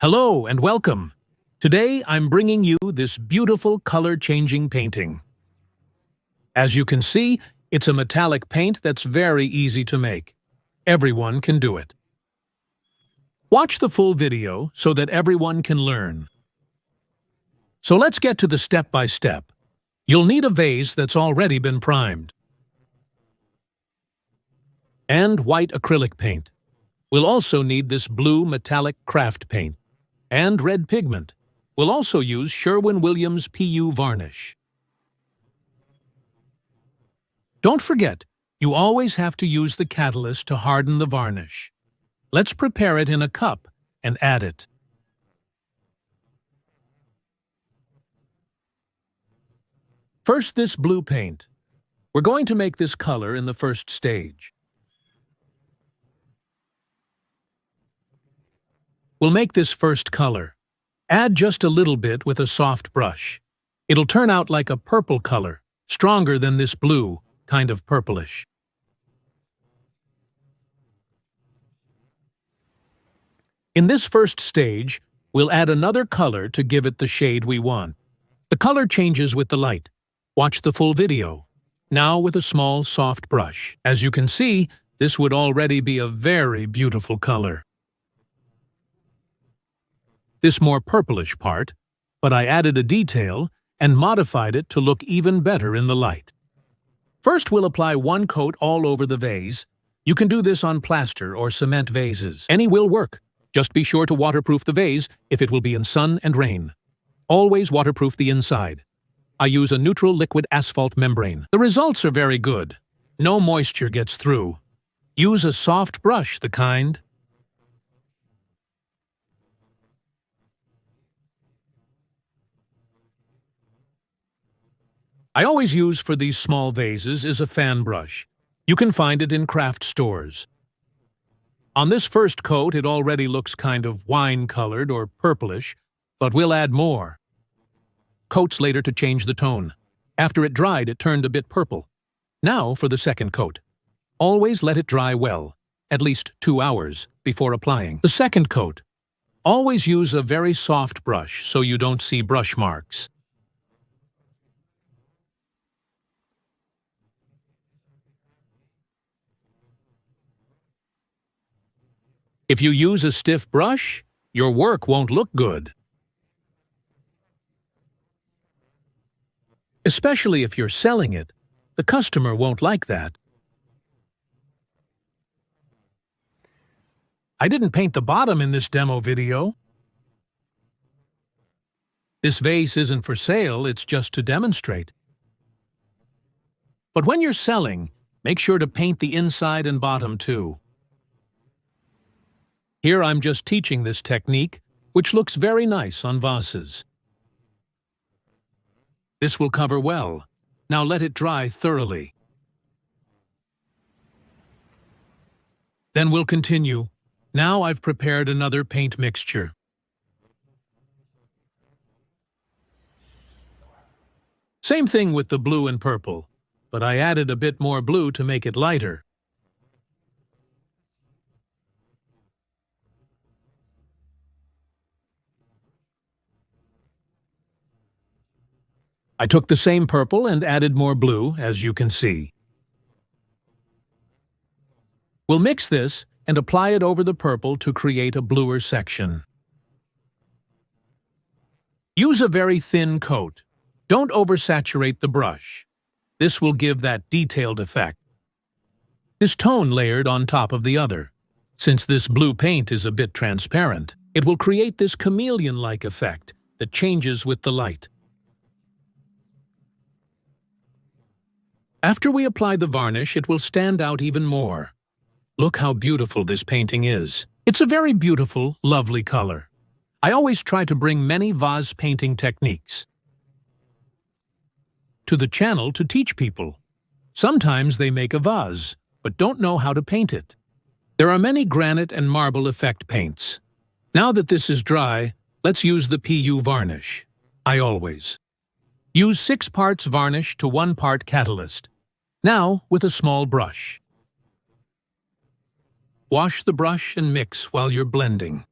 Hello and welcome. Today I'm bringing you this beautiful color-changing painting. As you can see, it's a metallic paint that's very easy to make. Everyone can do it. Watch the full video so that everyone can learn. So let's get to the step-by-step. You'll need a vase that's already been primed. And white acrylic paint. We'll also need this blue metallic craft paint. And red pigment. We'll also use Sherwin-Williams PU varnish. Don't forget, you always have to use the catalyst to harden the varnish. Let's prepare it in a cup and add it. First, this blue paint. We're going to make this color in the first stage. We'll make this first color. Add just a little bit with a soft brush. It'll turn out like a purple color, stronger than this blue, kind of purplish. In this first stage, we'll add another color to give it the shade we want. The color changes with the light. Watch the full video. Now with a small, soft brush. As you can see, this would already be a very beautiful color. This more purplish part, but I added a detail and modified it to look even better in the light. First, we'll apply one coat all over the vase. You can do this on plaster or cement vases. Any will work. Just be sure to waterproof the vase if it will be in sun and rain. Always waterproof the inside. I use a neutral liquid asphalt membrane. The results are very good. No moisture gets through. Use a soft brush, the kind. I always use for these small vases is a fan brush. You can find it in craft stores. On this first coat, it already looks kind of wine-colored or purplish, but we'll add more. Coats later to change the tone. After it dried, it turned a bit purple. Now for the second coat. Always let it dry well, at least 2 hours, before applying. The second coat. Always use a very soft brush so you don't see brush marks. If you use a stiff brush, your work won't look good. Especially if you're selling it, the customer won't like that. I didn't paint the bottom in this demo video. This vase isn't for sale, it's just to demonstrate. But when you're selling, make sure to paint the inside and bottom too. Here I'm just teaching this technique, which looks very nice on vases. This will cover well. Now let it dry thoroughly. Then we'll continue. Now I've prepared another paint mixture. Same thing with the blue and purple, but I added a bit more blue to make it lighter. I took the same purple and added more blue, as you can see. We'll mix this and apply it over the purple to create a bluer section. Use a very thin coat. Don't oversaturate the brush. This will give that detailed effect. This tone layered on top of the other. Since this blue paint is a bit transparent, it will create this chameleon-like effect that changes with the light. After we apply the varnish, it will stand out even more. Look how beautiful this painting is. It's a very beautiful, lovely color. I always try to bring many vase painting techniques to the channel to teach people. Sometimes they make a vase, but don't know how to paint it. There are many granite and marble effect paints. Now that this is dry, let's use the PU varnish. I always use 6 parts varnish to 1 part catalyst. Now with a small brush. Wash the brush and mix while you're blending.